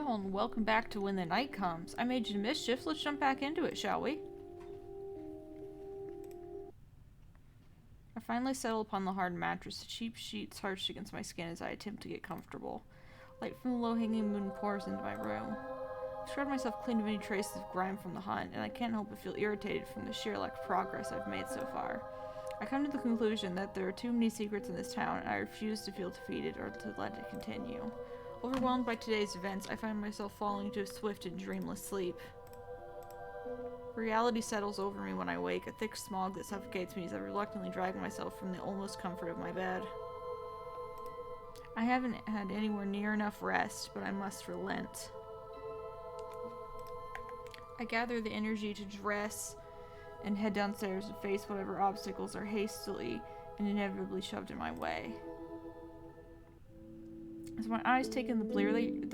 Well, and welcome back to When the Night Comes. I made you mischief. Let's jump back into it, shall we? I finally settle upon the hard mattress, the cheap sheets hunched against my skin as I attempt to get comfortable. Light from the low-hanging moon pours into my room. I've scrubbed myself clean of any traces of grime from the hunt, and I can't help but feel irritated from the sheer lack of progress I've made so far. I come to the conclusion that there are too many secrets in this town, and I refuse to feel defeated or to let it continue. Overwhelmed by today's events, I find myself falling into a swift and dreamless sleep. Reality settles over me when I wake, a thick smog that suffocates me as I reluctantly drag myself from the almost comfort of my bed. I haven't had anywhere near enough rest, but I must relent. I gather the energy to dress and head downstairs to face whatever obstacles are hastily and inevitably shoved in my way. As my eyes take in the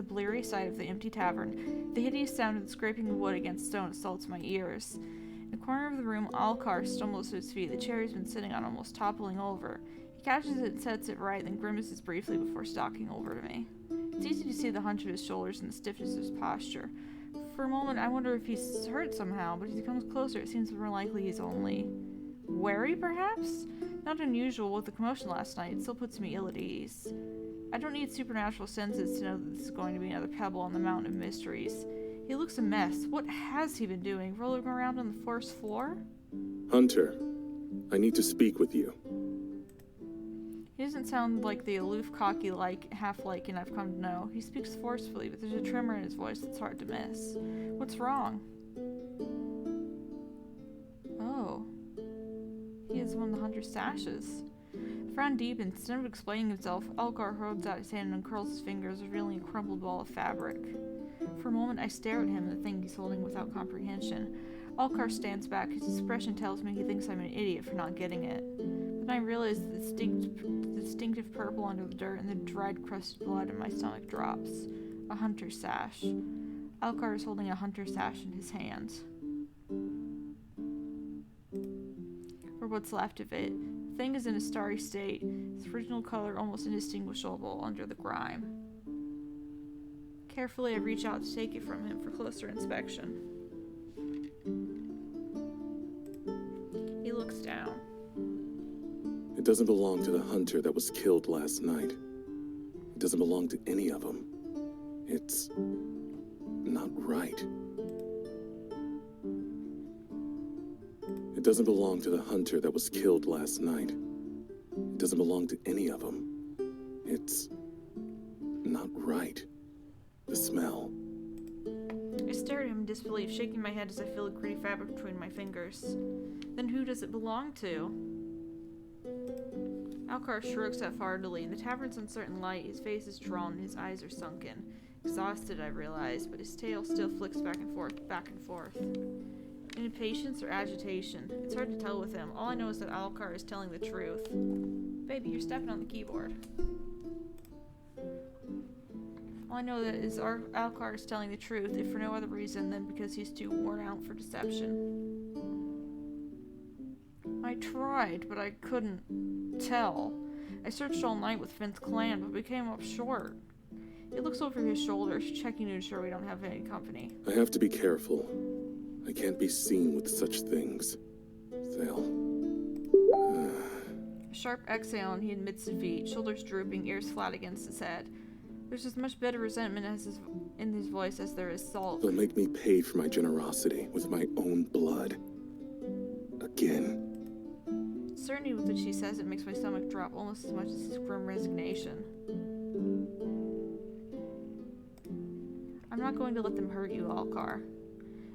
bleary sight of the empty tavern, the hideous sound of the scraping of wood against stone assaults my ears. In the corner of the room, Alcar stumbles to his feet, the chair he's been sitting on almost toppling over. He catches it and sets it right, then grimaces briefly before stalking over to me. It's easy to see the hunch of his shoulders and the stiffness of his posture. For a moment, I wonder if he's hurt somehow, but as he comes closer, it seems more likely he's only wary, perhaps? Not unusual with the commotion last night. It still puts me ill at ease. I don't need supernatural senses to know that this is going to be another pebble on the mountain of mysteries. He looks a mess. What has he been doing? Rolling around on the forest floor? Hunter, I need to speak with you. He doesn't sound like the aloof, cocky, half-lycan I've come to know. He speaks forcefully, but there's a tremor in his voice that's hard to miss. What's wrong? Oh. He has one of the hunter's sashes. The frown deepens. Instead of explaining himself, Alcar holds out his hand and uncurls his fingers, revealing a crumpled ball of fabric. For a moment, I stare at him and the thing he's holding without comprehension. Alcar stands back. His expression tells me he thinks I'm an idiot for not getting it. Then I realize the distinctive purple under the dirt and the dried, crusted blood in my stomach drops. A hunter's sash. Alcar is holding a hunter's sash in his hand. Or what's left of it. The thing is in a starry state, its original color almost indistinguishable under the grime. Carefully, I reach out to take it from him for closer inspection. He looks down. It doesn't belong to the hunter that was killed last night. It doesn't belong to any of them. It's not right. It doesn't belong to the hunter that was killed last night. It doesn't belong to any of them. It's not right. The smell. I stare at him in disbelief, shaking my head as I feel the gritty fabric between my fingers. Then who does it belong to? Alcar shrugs half-heartedly. In the tavern's uncertain light, his face is drawn and his eyes are sunken. Exhausted, I realize, but his tail still flicks back and forth, back and forth. In impatience or agitation? It's hard to tell with him. All I know is that Alcar is telling the truth. Baby, you're stepping on the keyboard. All I know that is Alcar is telling the truth, if for no other reason than because he's too worn out for deception. I tried, but I couldn't tell. I searched all night with Finn's clan, but we came up short. He looks over his shoulder, checking to ensure we don't have any company. I have to be careful. I can't be seen with such things. They'll... A sharp exhale and he admits defeat, shoulders drooping, ears flat against his head. There's as much bitter resentment in his voice as there is salt. They'll make me pay for my generosity with my own blood. Again. The certainty with which he says it makes my stomach drop almost as much as his grim resignation. I'm not going to let them hurt you, Alcar.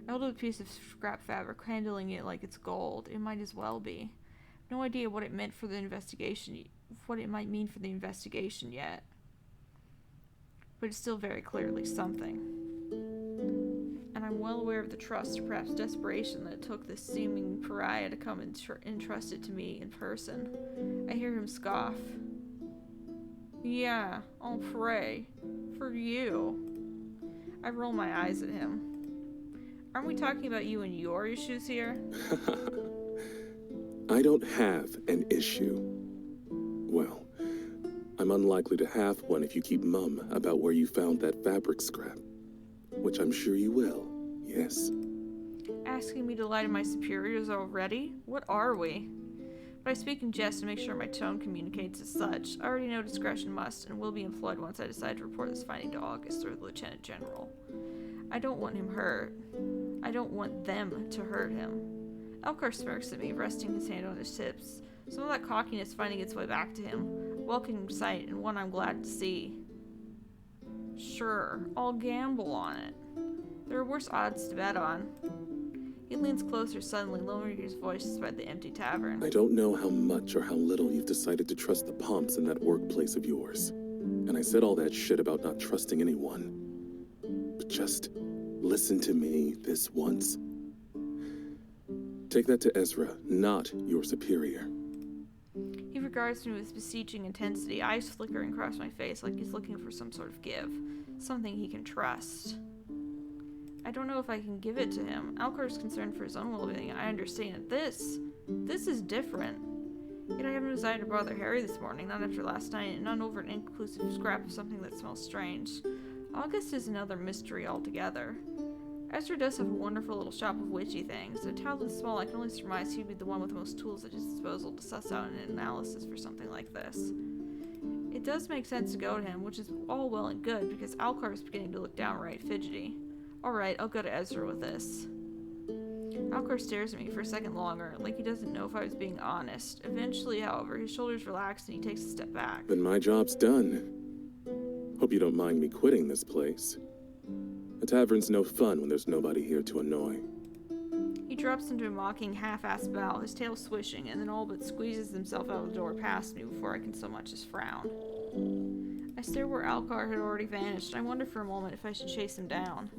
I hold up a piece of scrap fabric, handling it like it's gold. It might as well be. No idea what it meant for the investigation, what it might mean for the investigation yet. But it's still very clearly something. And I'm well aware of the trust, or perhaps desperation, that it took this seeming pariah to come and entrust it to me in person. I hear him scoff. Yeah, I'll pray. For you. I roll my eyes at him. Aren't we talking about you and your issues here? I don't have an issue. Well, I'm unlikely to have one if you keep mum about where you found that fabric scrap. which I'm sure you will, yes. Asking me to lie to my superiors already? What are we? But I speak in jest to make sure my tone communicates as such. I already know discretion must and will be employed once I decide to report this finding to August or the Lieutenant General. I don't want him hurt. I don't want them to hurt him. Elcar smirks at me, resting his hand on his hips. Some of that cockiness finding its way back to him. A welcoming sight, and one I'm glad to see. Sure, I'll gamble on it. There are worse odds to bet on. He leans closer suddenly, lowering his voice despite the empty tavern. I don't know how much or how little you've decided to trust the Pomps in that workplace of yours. And I said all that shit about not trusting anyone. But just listen to me this once. Take that to Ezra, not your superior. He regards me with beseeching intensity, eyes flickering across my face like he's looking for some sort of give. Something he can trust. I don't know if I can give it to him. Alcar's concerned for his own well-being. I understand. This is different. Yet I have no desire to bother Harry this morning, not after last night, and not over an inconclusive scrap of something that smells strange. August is another mystery altogether. Ezra does have a wonderful little shop of witchy things. A child this small, I can only surmise he'd be the one with the most tools at his disposal to suss out an analysis for something like this. It does make sense to go to him, which is all well and good, because Alcar is beginning to look downright fidgety. Alright, I'll go to Ezra with this. Alcar stares at me for a second longer, like he doesn't know if I was being honest. Eventually, however, his shoulders relax and he takes a step back. Then my job's done. Hope you don't mind me quitting this place. A tavern's no fun when there's nobody here to annoy. He drops into a mocking, half-assed bow, his tail swishing, and then all but squeezes himself out of the door past me before I can so much as frown. I stare where Alcar had already vanished. I wonder for a moment if I should chase him down.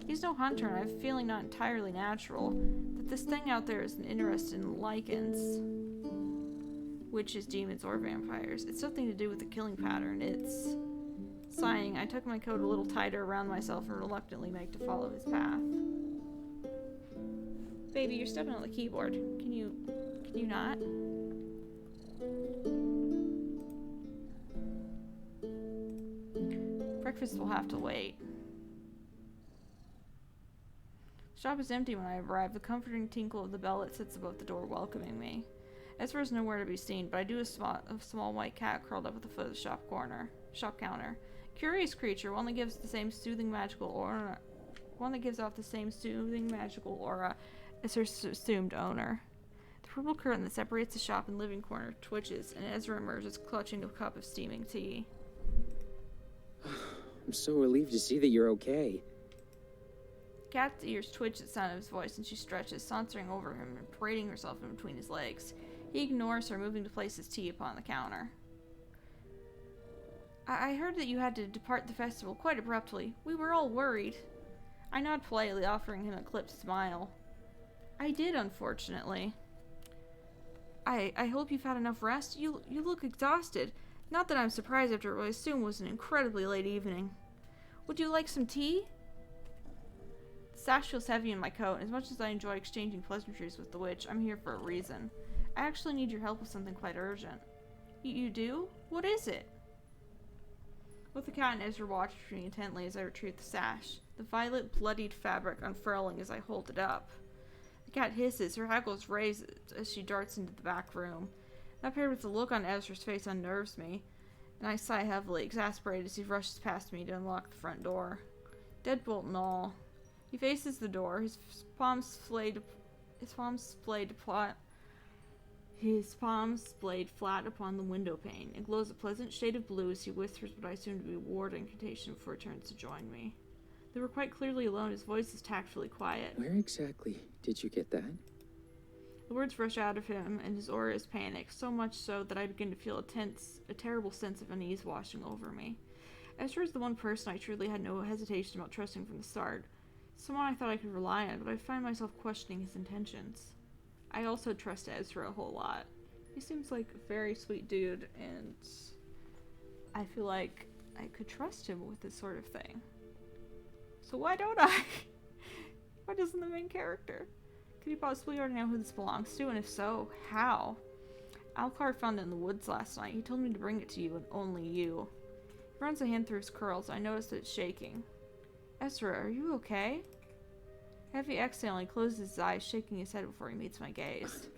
He's no hunter, and I have a feeling not entirely natural, that this thing out there isn't interested in lycans, witches, demons, or vampires. It's something to do with the killing pattern. It's... Sighing, I tuck my coat a little tighter around myself and reluctantly make to follow his path. Baby, you're stepping on the keyboard. Can you not? Breakfast will have to wait. The shop is empty when I arrive, the comforting tinkle of the bell that sits above the door welcoming me. Ezra is nowhere to be seen, but I do a small white cat curled up at the foot of the shop counter. Curious creature, one that gives the same soothing magical aura. One that gives off the same soothing magical aura as her assumed owner. The purple curtain that separates the shop and living corner twitches, and Ezra emerges clutching a cup of steaming tea. I'm so relieved to see that you're okay. Cat's ears twitch at the sound of his voice, and she stretches, sauntering over him and parading herself in between his legs. He ignores her, moving to place his tea upon the counter. I heard that you had to depart the festival quite abruptly. We were all worried. I nod politely, offering him a clipped smile. I did, unfortunately. I hope you've had enough rest. You look exhausted. Not that I'm surprised after what I assume was an incredibly late evening. Would you like some tea? The sash feels heavy in my coat, and as much as I enjoy exchanging pleasantries with the witch, I'm here for a reason. I actually need your help with something quite urgent. You do? What is it? Both the cat and Ezra watch me intently as I retrieve the sash, the violet, bloodied fabric unfurling as I hold it up. The cat hisses, her hackles raise as she darts into the back room. That paired with the look on Ezra's face unnerves me, and I sigh heavily, exasperated as he rushes past me to unlock the front door. Deadbolt and all. He faces the door, his palms splayed flat upon the window pane. It glows a pleasant shade of blue as he whispers what I assume to be a word incantation before he turns to join me. They were quite clearly alone. His voice is tactfully quiet. Where exactly did you get that? The words rush out of him, and his aura is panic, so much so that I begin to feel a terrible sense of unease washing over me. Ezra is the one person I truly had no hesitation about trusting from the start. Someone I thought I could rely on, but I find myself questioning his intentions. I also trust Ezra a whole lot. He seems like a very sweet dude, and I feel like I could trust him with this sort of thing. So why don't I? Why doesn't the main character? Could he possibly already know who this belongs to, and if so, how? Alcar found it in the woods last night. He told me to bring it to you, and only you. He runs a hand through his curls. I notice that it's shaking. Ezra, are you okay? Heavy exhale, he closes his eyes, shaking his head before he meets my gaze.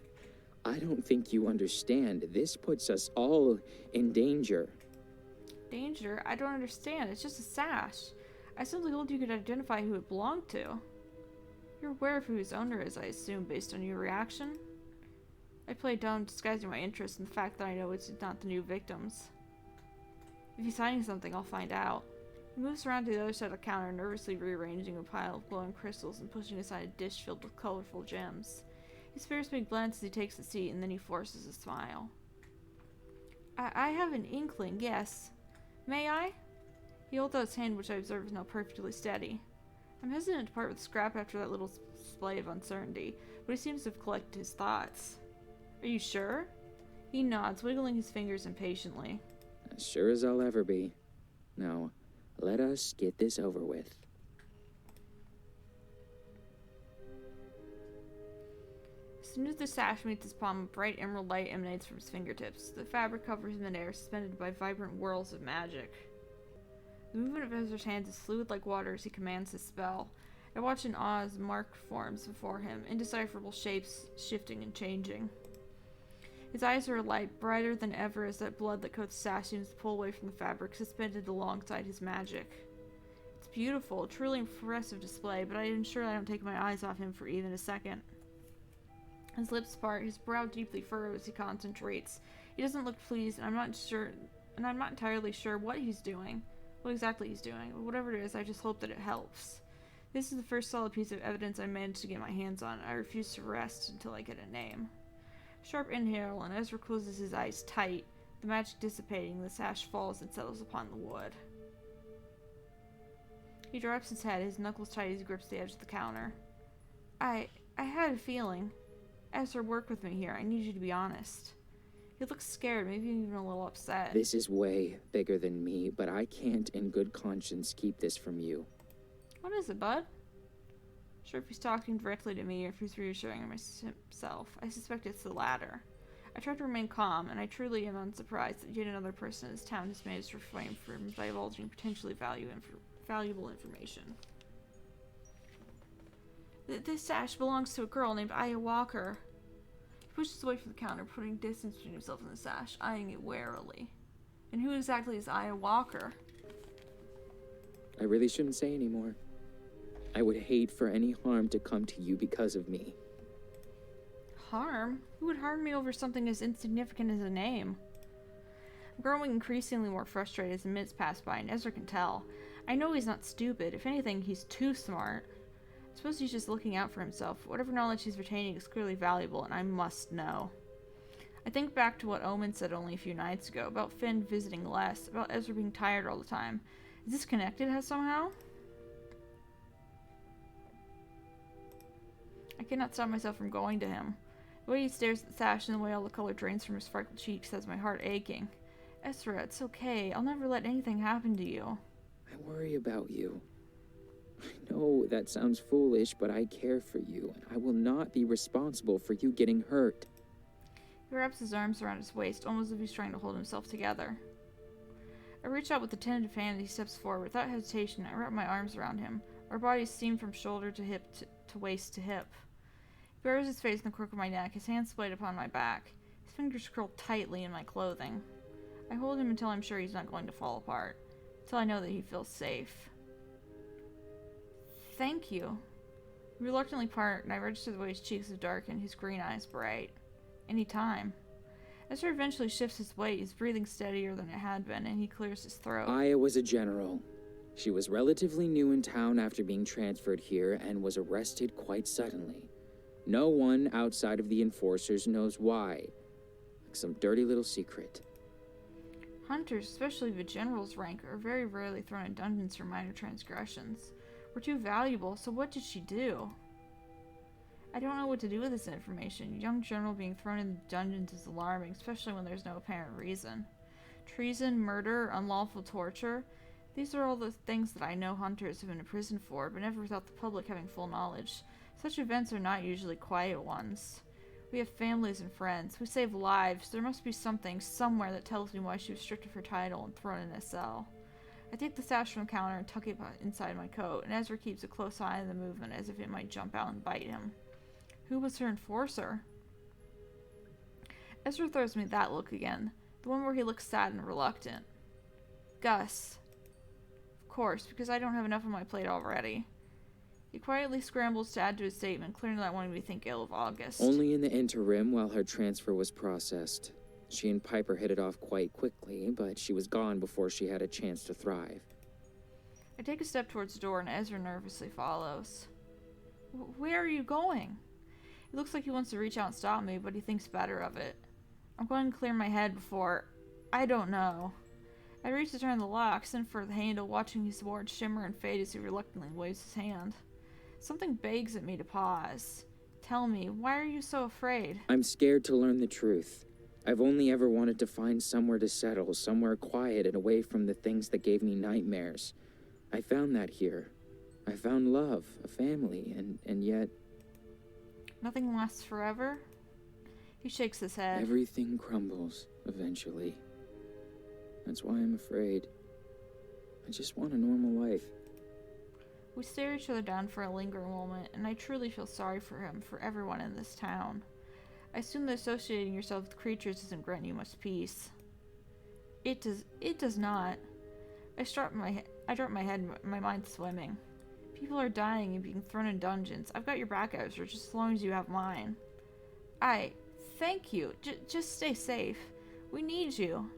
I don't think you understand. This puts us all in danger. Danger? I don't understand. It's just a sash. I simply hoped you could identify who it belonged to. You're aware of who his owner is, I assume, based on your reaction? I play dumb, disguising my interest in the fact that I know it's not the new victims. If he's hiding something, I'll find out. He moves around to the other side of the counter, nervously rearranging a pile of glowing crystals and pushing aside a dish filled with colorful gems. His fierce big glance as he takes the seat, and then he forces a smile. I have an inkling, yes. May I? He holds out his hand, which I observe is now perfectly steady. I'm hesitant to part with Scrap after that little display of uncertainty, but he seems to have collected his thoughts. Are you sure? He nods, wiggling his fingers impatiently. As sure as I'll ever be. Now, let us get this over with. As soon as the sash meets his palm, a bright emerald light emanates from his fingertips. The fabric covers him in air, suspended by vibrant whirls of magic. The movement of Ezra's hands is fluid like water as he commands his spell. I watch in awe as mark forms before him, indecipherable shapes shifting and changing. His eyes are alight, brighter than ever as that blood that coats the sash seems to pull away from the fabric suspended alongside his magic. It's beautiful, a truly impressive display, but I ensure I don't take my eyes off him for even a second. His lips part, his brow deeply furrowed as he concentrates. He doesn't look pleased, and I'm not entirely sure what exactly he's doing, but whatever it is, I just hope that it helps. This is the first solid piece of evidence I managed to get my hands on. I refuse to rest until I get a name. Sharp inhale, and Ezra closes his eyes tight, the magic dissipating, the sash falls and settles upon the wood. He drops his head, his knuckles tight as he grips the edge of the counter. I had a feeling. Ezra, work with me here. I need you to be honest. He looks scared, maybe even a little upset. This is way bigger than me, but I can't in good conscience keep this from you. What is it, bud? Sure, if he's talking directly to me or if he's reassuring himself. I suspect it's the latter. I try to remain calm, and I truly am unsurprised that yet another person in this town has managed to refrain from divulging potentially valuable information. This sash belongs to a girl named Aya Walker. He pushes away from the counter, putting distance between himself and the sash, eyeing it warily. And who exactly is Aya Walker? I really shouldn't say anymore. I would hate for any harm to come to you because of me. Harm? Who would harm me over something as insignificant as a name? I'm growing increasingly more frustrated as the minutes pass by, and Ezra can tell. I know he's not stupid. If anything, he's too smart. I suppose he's just looking out for himself. Whatever knowledge he's retaining is clearly valuable, and I must know. I think back to what Omen said only a few nights ago, about Finn visiting less, about Ezra being tired all the time. Is this connected somehow? I cannot stop myself from going to him. The way he stares at the sash and the way all the color drains from his freckled cheeks has my heart aching. Ezra, it's okay. I'll never let anything happen to you. I worry about you. I know that sounds foolish, but I care for you, and I will not be responsible for you getting hurt. He wraps his arms around his waist, almost as if he's trying to hold himself together. I reach out with a tentative hand and he steps forward. Without hesitation, I wrap my arms around him. Our bodies seam from shoulder to hip to waist to hip. He buries his face in the crook of my neck, his hands splayed upon my back. His fingers curl tightly in my clothing. I hold him until I'm sure he's not going to fall apart. Until I know that he feels safe. Thank you. We reluctantly part, and I register the way his cheeks have darkened, his green eyes bright. Any time. Ezra eventually shifts his weight, his breathing steadier than it had been, and he clears his throat. Aya was a general. She was relatively new in town after being transferred here and was arrested quite suddenly. No one outside of the enforcers knows why. Like some dirty little secret. Hunters, especially the general's rank, are very rarely thrown in dungeons for minor transgressions. We're too valuable, so what did she do? I don't know what to do with this information. A young general being thrown in dungeons is alarming, especially when there's no apparent reason. Treason, murder, unlawful torture. These are all the things that I know hunters have been in prison for, but never without the public having full knowledge. Such events are not usually quiet ones. We have families and friends. We save lives. There must be something, somewhere, that tells me why she was stripped of her title and thrown in a cell. I take the sash from the counter and tuck it inside my coat, and Ezra keeps a close eye on the movement as if it might jump out and bite him. Who was her enforcer? Ezra throws me that look again, the one where he looks sad and reluctant. Gus. Of course, because I don't have enough on my plate already. He quietly scrambles to add to his statement, clearly not wanting me to think ill of August. Only in the interim while her transfer was processed. She and Piper hit it off quite quickly, but she was gone before she had a chance to thrive. I take a step towards the door and Ezra nervously follows. Where are you going? He looks like he wants to reach out and stop me, but he thinks better of it. I'm going to clear my head before... I don't know. I reach to turn the lock, send for the handle, watching his sword shimmer and fade as he reluctantly waves his hand. Something begs at me to pause. Tell me, why are you so afraid? I'm scared to learn the truth. I've only ever wanted to find somewhere to settle, somewhere quiet and away from the things that gave me nightmares. I found that here. I found love, a family, and yet... Nothing lasts forever? He shakes his head. Everything crumbles, eventually. That's why I'm afraid. I just want a normal life. We stare each other down for a lingering moment, and I truly feel sorry for him, for everyone in this town. I assume that associating yourself with creatures doesn't grant you much peace. It does not. I drop my head, my mind swimming. People are dying and being thrown in dungeons. I've got your back, Ezra, just as long as you have mine. Thank you. Just stay safe. We need you.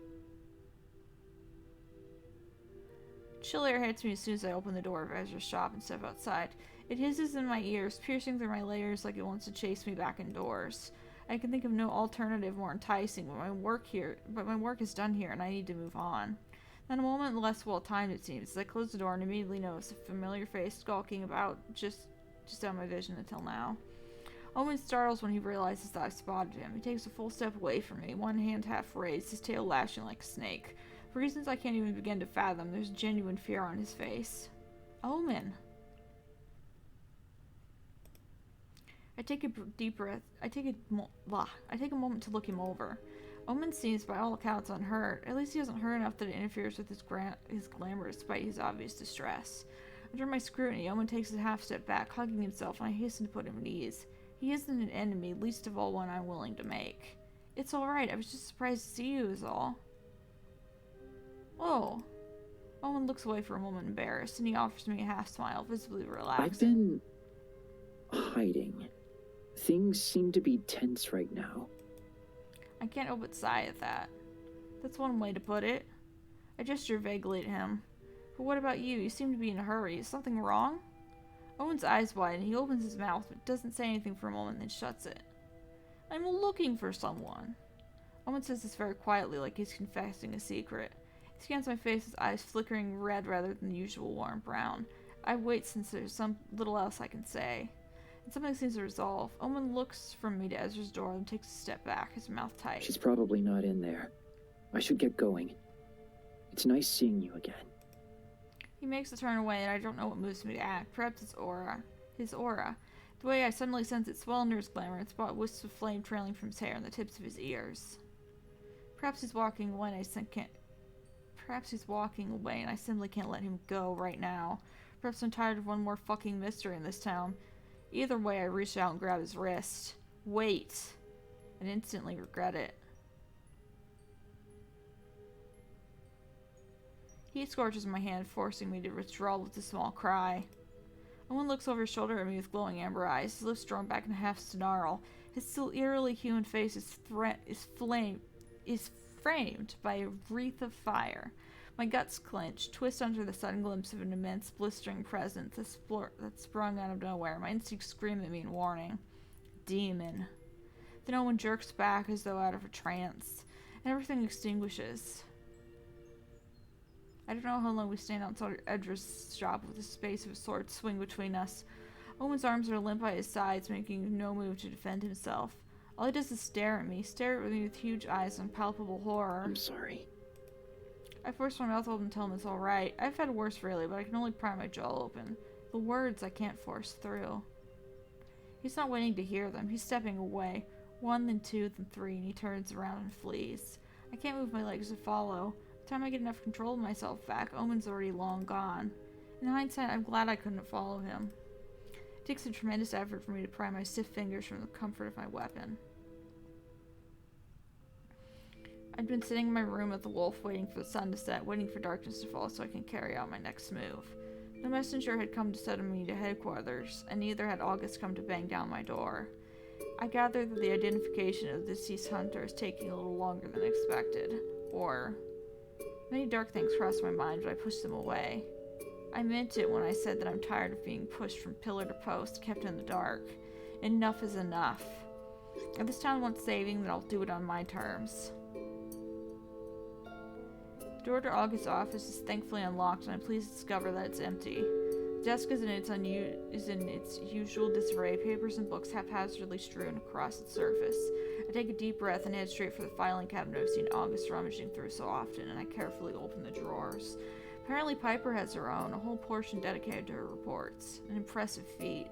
Chill air hits me as soon as I open the door of Ezra's shop and step outside. It hisses in my ears, piercing through my layers like it wants to chase me back indoors. I can think of no alternative more enticing, but my work is done here and I need to move on. Then a moment less well timed, it seems, as I close the door and immediately notice a familiar face skulking about just out of my vision until now. Owen startles when he realizes that I've spotted him. He takes a full step away from me, one hand half raised, his tail lashing like a snake. For reasons I can't even begin to fathom, there's genuine fear on his face. Omen. I take a deep breath. I take a moment to look him over. Omen seems, by all accounts, unhurt. At least he isn't hurt enough that it interferes with his glamour despite his obvious distress. Under my scrutiny, Omen takes a half step back, hugging himself, and I hasten to put him at ease. He isn't an enemy, least of all one I'm willing to make. It's alright, I was just surprised to see you is all. Oh. Owen looks away for a moment embarrassed, and he offers me a half smile, visibly relaxed. I've been... hiding. Things seem to be tense right now. I can't help but sigh at that. That's one way to put it. I gesture vaguely at him. But what about you? You seem to be in a hurry. Is something wrong? Owen's eyes widen. He opens his mouth, but doesn't say anything for a moment, then shuts it. I'm looking for someone. Owen says this very quietly, like he's confessing a secret. He scans my face, his eyes flickering red rather than the usual warm brown. I wait since there's some little else I can say. And something seems to resolve. Owen looks from me to Ezra's door and takes a step back, his mouth tight. She's probably not in there. I should get going. It's nice seeing you again. He makes a turn away, and I don't know what moves me to act. Perhaps it's aura. His aura. The way I suddenly sense it swell under his glamour and spot wisps of flame trailing from his hair and the tips of his ears. Perhaps he's walking away, and I simply can't let him go right now. Perhaps I'm tired of one more fucking mystery in this town. Either way, I reach out and grab his wrist. Wait. And instantly regret it. Heat scorches my hand, forcing me to withdraw with a small cry. Owen looks over his shoulder at me with glowing amber eyes, his lips drawn back in a half snarl. His still eerily human face is framed by a wreath of fire. My guts clench, twist under the sudden glimpse of an immense, blistering presence that sprung out of nowhere. My instincts scream at me in warning. Demon. Then Owen jerks back as though out of a trance, and everything extinguishes. I don't know how long we stand outside Ezra's shop with the space of a sword swing between us. Owen's arms are limp by his sides, making no move to defend himself. All he does is stare at me with huge eyes and palpable horror. I'm sorry. I force my mouth open and tell him it's alright. I've had worse really, but I can only pry my jaw open. The words I can't force through. He's not waiting to hear them. He's stepping away. 1, then 2, then 3, and he turns around and flees. I can't move my legs to follow. the time I get enough control of myself back, Omen's already long gone. In hindsight, I'm glad I couldn't follow him. It takes a tremendous effort for me to pry my stiff fingers from the comfort of my weapon. I'd been sitting in my room at the Wolf, waiting for the sun to set, waiting for darkness to fall so I can carry out my next move. No messenger had come to summon me to headquarters, and neither had August come to bang down my door. I gathered that the identification of the deceased hunter is taking a little longer than expected. Or, many dark things crossed my mind, but I pushed them away. I meant it when I said that I'm tired of being pushed from pillar to post, kept in the dark. Enough is enough. If this town wants saving, then I'll do it on my terms. The door to August's office is thankfully unlocked, and I'm pleased to discover that it's empty. The desk is in its usual disarray, papers and books haphazardly strewn across its surface. I take a deep breath and head straight for the filing cabinet I've seen August rummaging through so often, and I carefully open the drawers. Apparently Piper has her own, a whole portion dedicated to her reports. An impressive feat.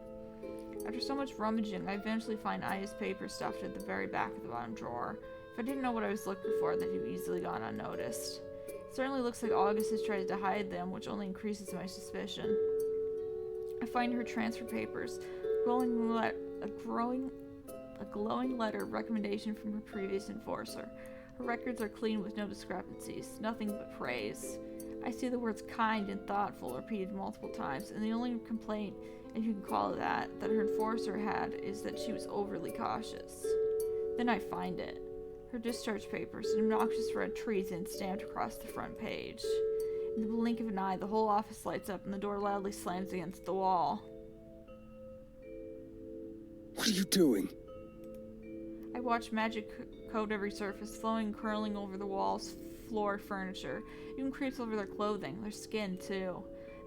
After so much rummaging, I eventually find Aya's paper stuffed at the very back of the bottom drawer. If I didn't know what I was looking for, they'd have easily gone unnoticed. It certainly looks like August has tried to hide them, which only increases my suspicion. I find her transfer papers, a glowing letter of recommendation from her previous enforcer. Her records are clean with no discrepancies, nothing but praise. I see the words kind and thoughtful repeated multiple times, and the only complaint, if you can call it that her enforcer had is that she was overly cautious. Then I find it. Her discharge papers, an obnoxious red treason stamped across the front page. In the blink of an eye, the whole office lights up and the door loudly slams against the wall. What are you doing? I watch magic coat every surface, flowing and curling over the walls, floor, furniture. Even creeps over their clothing, their skin, too.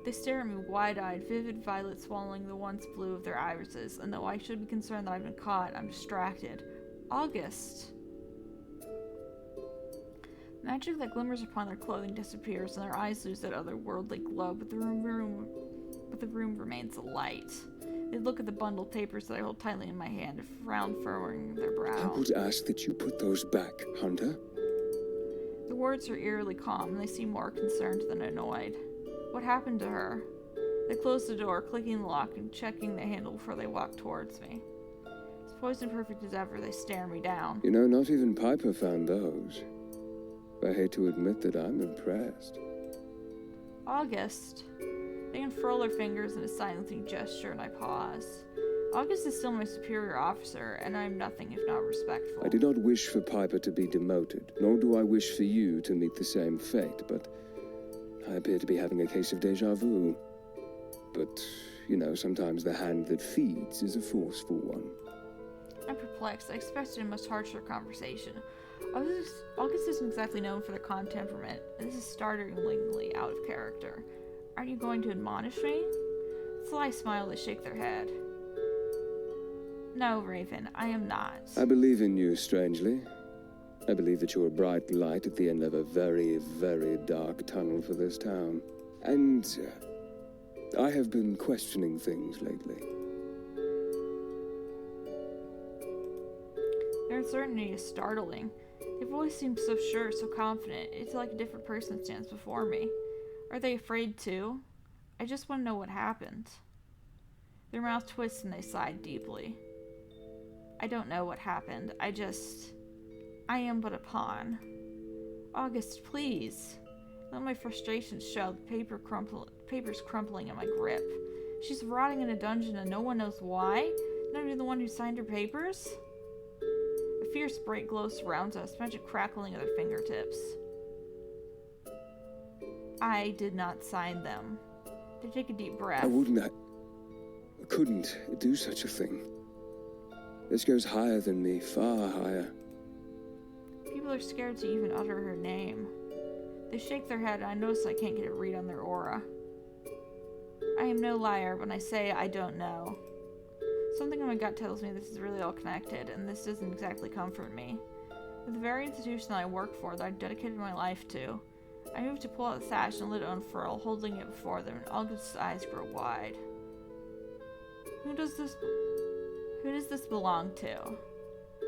They stare at me wide-eyed, vivid violet swallowing the once blue of their irises, and though I should be concerned that I've been caught, I'm distracted. August! Magic that glimmers upon their clothing disappears, and their eyes lose that otherworldly glow, but the room remains alight. They look at the bundled papers that I hold tightly in my hand, a frown furrowing their brow. I would ask that you put those back, Hunter. The words are eerily calm, and they seem more concerned than annoyed. What happened to her? They close the door, clicking the lock and checking the handle before they walk towards me. As poison perfect as ever, they stare me down. You know, not even Piper found those. I hate to admit that I'm impressed. August. They unfurl their fingers in a silencing gesture, and I pause. August is still my superior officer, and I am nothing if not respectful. I do not wish for Piper to be demoted, nor do I wish for you to meet the same fate, but I appear to be having a case of déjà vu. But, you know, sometimes the hand that feeds is a forceful one. I'm perplexed. I expected a much harsher conversation. August isn't exactly known for their calm temperament, and this is startlingly out of character. Aren't you going to admonish me? Sly smile, they shake their head. No, Raven, I am not. I believe in you, strangely. I believe that you're a bright light at the end of a very, very dark tunnel for this town. And I have been questioning things lately. Their uncertainty is startling. Their voice seems so sure, so confident. It's like a different person stands before me. Are they afraid too? I just want to know what happened. Their mouth twists and they sigh deeply. I don't know what happened. I am but a pawn. August, please. Let my frustrations show, the paper's crumpling in my grip. She's rotting in a dungeon and no one knows why? Not even the one who signed her papers? A fierce bright glow surrounds us, magic crackling at their fingertips. I did not sign them. They take a deep breath. I couldn't do such a thing. This goes higher than me, far higher. People are scared to even utter her name. They shake their head and I notice I can't get a read on their aura. I am no liar when I say I don't know. Something in my gut tells me this is really all connected, and this doesn't exactly comfort me. With the very institution that I work for, that I've dedicated my life to, I move to pull out the sash and let it unfurl, holding it before them, and August's eyes grow wide. Who does this belong to?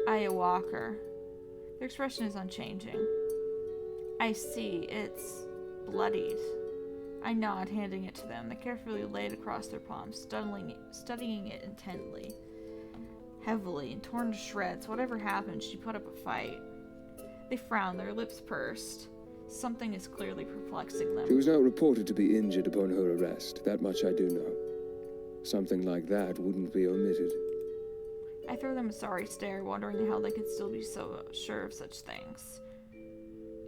Aya Walker. Their expression is unchanging. I see. It's bloodied. I nod, handing it to them. They carefully lay it across their palms, studying it intently. Heavily and torn to shreds. Whatever happened, she put up a fight. They frown, their lips pursed. Something is clearly perplexing them. She was not reported to be injured upon her arrest. That much I do know. Something like that wouldn't be omitted. I throw them a sorry stare, wondering how they could still be so sure of such things.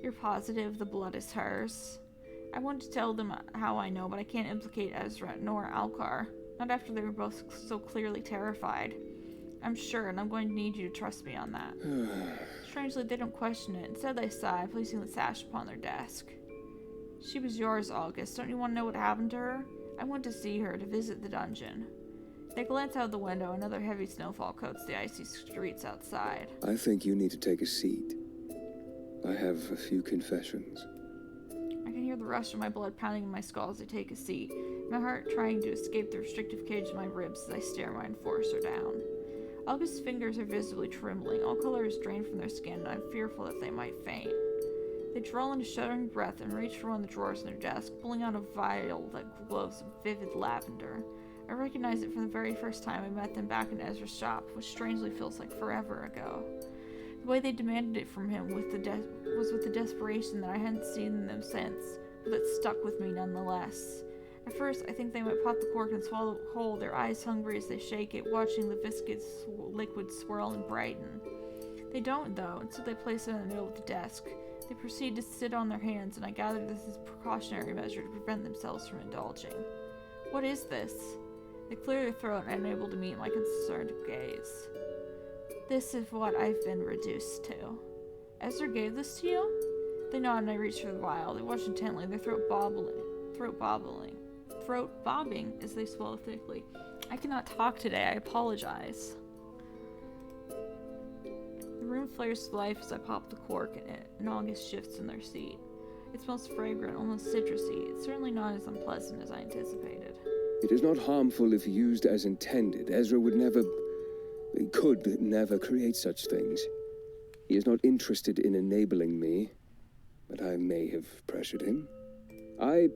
You're positive the blood is hers? I wanted to tell them how I know, but I can't implicate Ezra nor Alcar. Not after they were both so clearly terrified. I'm sure, and I'm going to need you to trust me on that. Strangely, they don't question it. Instead, they sigh, placing the sash upon their desk. She was yours, August. Don't you want to know what happened to her? I went to see her, to visit the dungeon. They glance out the window. Another heavy snowfall coats the icy streets outside. I think you need to take a seat. I have a few confessions. I can hear the rush of my blood pounding in my skull as I take a seat, my heart trying to escape the restrictive cage of my ribs as I stare my enforcer down. August's fingers are visibly trembling. All color is drained from their skin, and I'm fearful that they might faint. They draw in a shuddering breath and reach for one of the drawers in their desk, pulling out a vial that glows vivid lavender. I recognize it from the very first time I met them back in Ezra's shop, which strangely feels like forever ago. The way they demanded it from him was with the desperation that I hadn't seen in them since, but that stuck with me nonetheless. At first, I think they might pop the cork and swallow it whole, their eyes hungry as they shake it, watching the viscous liquid swirl and brighten. They don't, though. Instead, they place it in the middle of the desk. They proceed to sit on their hands, and I gather this is a precautionary measure to prevent themselves from indulging. What is this? They clear their throat and are unable to meet my concerned gaze. This is what I've been reduced to. Ezra gave this to you? They nod and I reach for the vial. They watch intently, their throat bobbing as they swallow thickly. I cannot talk today, I apologize. The room flares to life as I pop the cork in it, and August shifts in their seat. It smells fragrant, almost citrusy. It's certainly not as unpleasant as I anticipated. It is not harmful if used as intended. Ezra could never create such things. He is not interested in enabling me, but I may have pressured him. I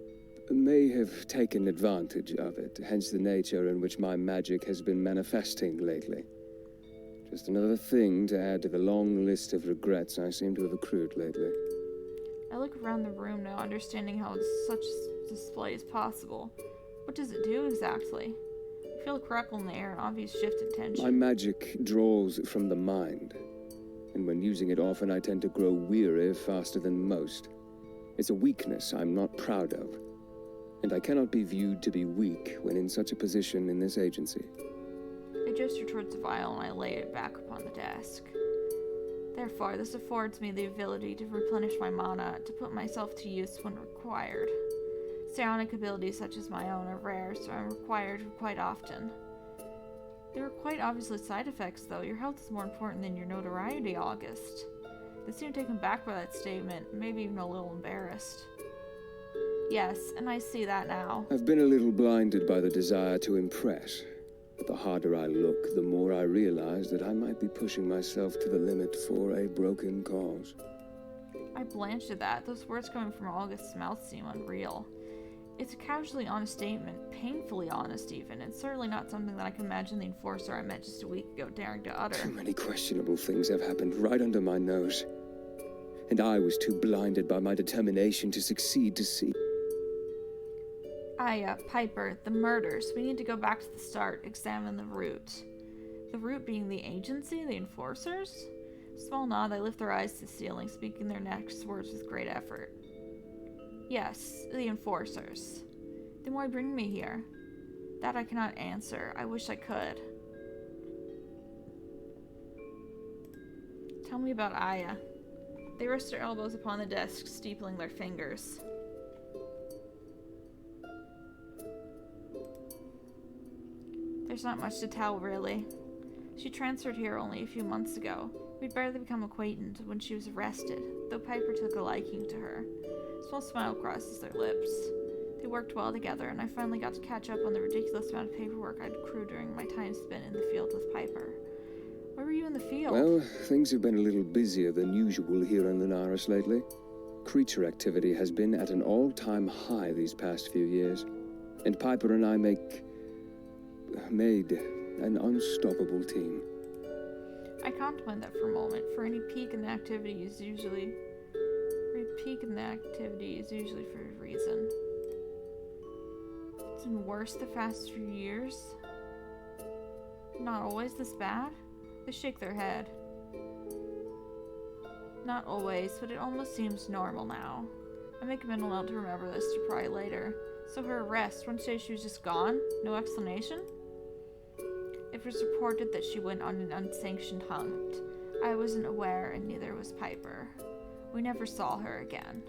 may have taken advantage of it, hence the nature in which my magic has been manifesting lately. Just another thing to add to the long list of regrets I seem to have accrued lately. I look around the room now, understanding how such display is possible. What does it do exactly? I feel a crackle in the air, an obvious shift in tension. My magic draws from the mind, and when using it often I tend to grow weary faster than most. It's a weakness I'm not proud of, and I cannot be viewed to be weak when in such a position in this agency. I gesture towards the vial and I lay it back upon the desk. Therefore, this affords me the ability to replenish my mana, to put myself to use when required. Psionic abilities such as my own are rare, so I'm required quite often. There are quite obviously side effects, though. Your health is more important than your notoriety, August. They seem taken back by that statement, maybe even a little embarrassed. Yes, and I see that now. I've been a little blinded by the desire to impress. But the harder I look, the more I realize that I might be pushing myself to the limit for a broken cause. I blanched at that. Those words coming from August's mouth seem unreal. It's a casually honest statement, painfully honest even, and certainly not something that I can imagine the enforcer I met just a week ago daring to utter. Too many questionable things have happened right under my nose. And I was too blinded by my determination to succeed to see. Piper, the murders. We need to go back to the start, examine the root. The root being the agency, the enforcers? Small nod, they lift their eyes to the ceiling, speaking their next words with great effort. Yes, the enforcers. Then why bring me here? That I cannot answer. I wish I could. Tell me about Aya. They rest their elbows upon the desk, steepling their fingers. There's not much to tell, really. She transferred here only a few months ago. We'd barely become acquainted when she was arrested, though Piper took a liking to her. A small smile crosses their lips. They worked well together, and I finally got to catch up on the ridiculous amount of paperwork I'd accrued during my time spent in the field with Piper. Where were you in the field? Well, things have been a little busier than usual here in Lunaris lately. creature activity has been at an all-time high these past few years, and Piper and I made an unstoppable team. I contemplate that for a moment. For any peak in the activity is usually for a reason. It's been worse the past few years. Not always this bad. They shake their head. Not always, but it almost seems normal now. I make a mental note to remember this to pry later. So her arrest, one day she was just gone? No explanation? It was reported that she went on an unsanctioned hunt. I wasn't aware, and neither was Piper. We never saw her again.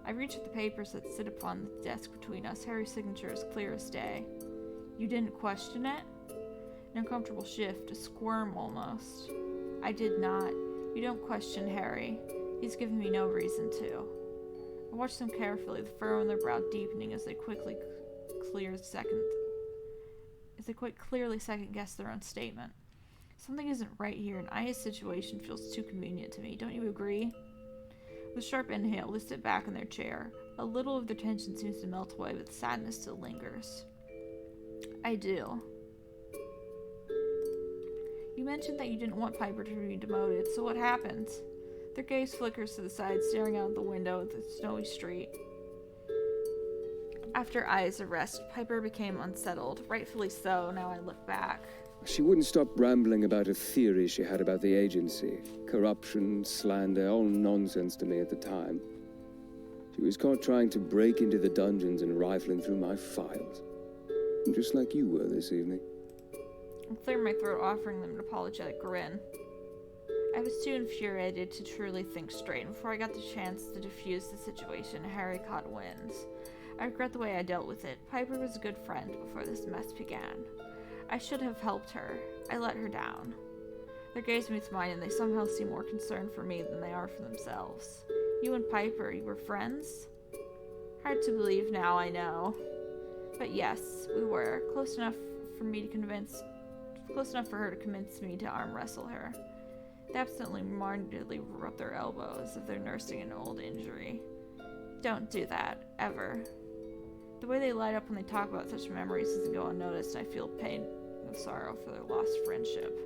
I reach at the papers that sit upon the desk between us. Harry's signature is clear as day. You didn't question it? An uncomfortable shift, a squirm almost. I did not. You don't question Harry. He's given me no reason to. I watch them carefully, the furrow on their brow deepening as they quite clearly second-guess their own statement. Something isn't right here, and Aya's situation feels too convenient to me. Don't you agree? With a sharp inhale, they sit back in their chair. A little of their tension seems to melt away, but the sadness still lingers. I do. You mentioned that you didn't want Piper to be demoted, so what happened? Their gaze flickers to the side, staring out the window at the snowy street. After Aya's arrest, Piper became unsettled. Rightfully so, now I look back. She wouldn't stop rambling about a theory she had about the agency. Corruption, slander, all nonsense to me at the time. She was caught trying to break into the dungeons and rifling through my files. Just like you were this evening. I cleared my throat, offering them an apologetic grin. I was too infuriated to truly think straight, and before I got the chance to defuse the situation, Harry caught wind. I regret the way I dealt with it. Piper was a good friend before this mess began. I should have helped her. I let her down. Their gaze meets mine, and they somehow seem more concerned for me than they are for themselves. You and Piper, you were friends? Hard to believe now, I know. But yes, we were. Close enough for her to convince me to arm wrestle her. They absently-mindedly rub their elbows as if they're nursing an old injury. Don't do that, ever. The way they light up when they talk about such memories doesn't go unnoticed, and I feel pain and sorrow for their lost friendship.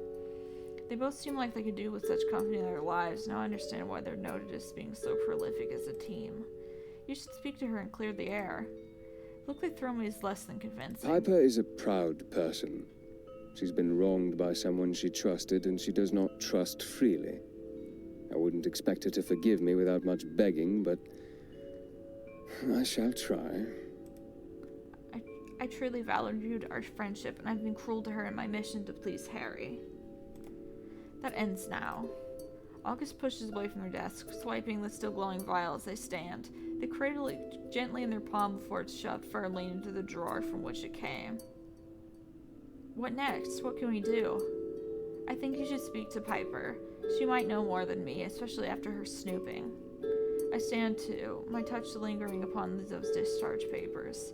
They both seem like they could do with such company in their lives. Now I understand why they're noted as being so prolific as a team. You should speak to her and clear the air. The look they throw me is less than convincing. Piper is a proud person. She's been wronged by someone she trusted, and she does not trust freely. I wouldn't expect her to forgive me without much begging, but I shall try. I truly valued our friendship, and I've been cruel to her in my mission to please Harry. That ends now. August pushes away from their desk, swiping the still glowing vial as they stand. They cradle it gently in their palm before it's shoved firmly into the drawer from which it came. What next? What can we do? I think you should speak to Piper. She might know more than me, especially after her snooping. I stand too, my touch lingering upon those discharge papers.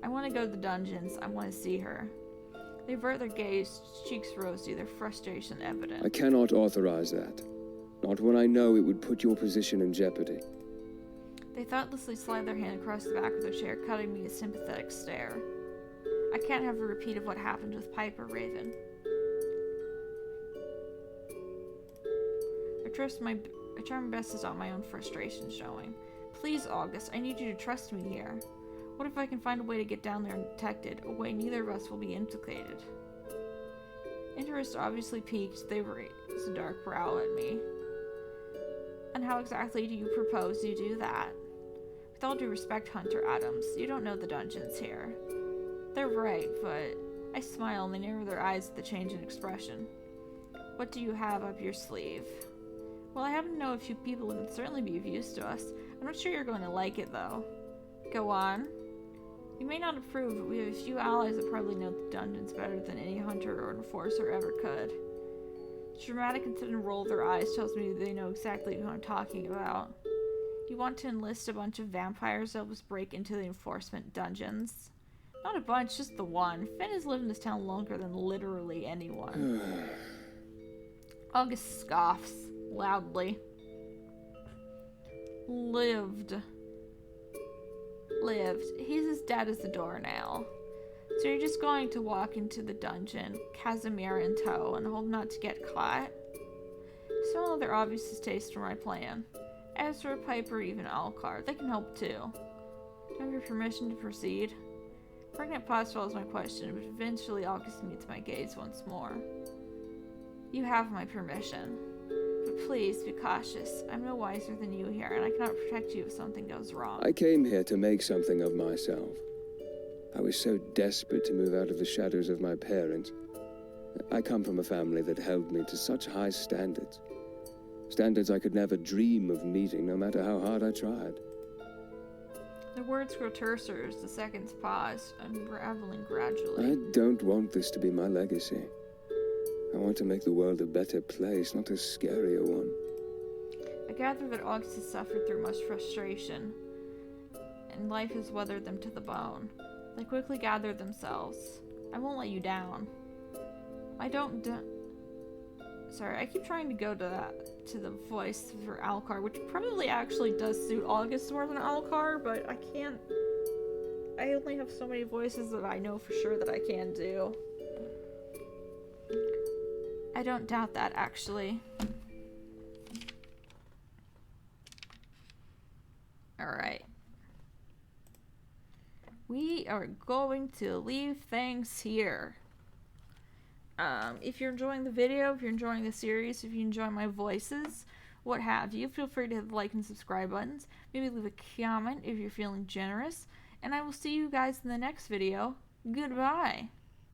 I want to go to the dungeons. I want to see her. They avert their gaze, cheeks rosy, their frustration evident. I cannot authorize that. Not when I know it would put your position in jeopardy. They thoughtlessly slide their hand across the back of their chair, cutting me a sympathetic stare. I can't have a repeat of what happened with Piper, Raven. I try my best to stop my own frustration showing. Please, August, I need you to trust me here. What if I can find a way to get down there undetected, a way neither of us will be implicated? Interest obviously piqued, they raised a dark brow at me. And how exactly do you propose you do that? With all due respect, Hunter Adams, you don't know the dungeons here. They're right, but... I smile and they narrow their eyes at the change in expression. What do you have up your sleeve? Well, I happen to know a few people who can certainly be of use to us. I'm not sure you're going to like it, though. Go on. You may not approve, but we have a few allies that probably know the dungeons better than any hunter or enforcer ever could. The dramatic and sudden roll of their eyes tells me they know exactly who I'm talking about. You want to enlist a bunch of vampires to help us break into the enforcement dungeons? Not a bunch, just the one. Finn has lived in this town longer than literally anyone. August scoffs loudly. Lived. He's as dead as the doornail. So you're just going to walk into the dungeon, Casimir in tow, and hope not to get caught? Some other obvious distaste for my plan. Ezra, Piper, even Alcar, they can help too. Do I have your permission to proceed? Pregnant pause follows my question, but eventually August meets my gaze once more. You have my permission. But please, be cautious. I'm no wiser than you here, and I cannot protect you if something goes wrong. I came here to make something of myself. I was so desperate to move out of the shadows of my parents. I come from a family that held me to such high standards. Standards I could never dream of meeting, no matter how hard I tried. The words grow terser as the seconds pause, unraveling gradually. I don't want this to be my legacy. I want to make the world a better place, not a scarier one. I gather that August has suffered through much frustration, and life has weathered them to the bone. They quickly gather themselves. I won't let you down. Sorry, I keep trying to go to the voice for Alcar, which probably actually does suit August more than Alcar, but I can't. I only have so many voices that I know for sure that I can do. I don't doubt that, actually. Alright. We are going to leave things here. If you're enjoying the video, if you're enjoying the series, if you enjoy my voices, what have you, feel free to hit the like and subscribe buttons. Maybe leave a comment if you're feeling generous. And I will see you guys in the next video. Goodbye.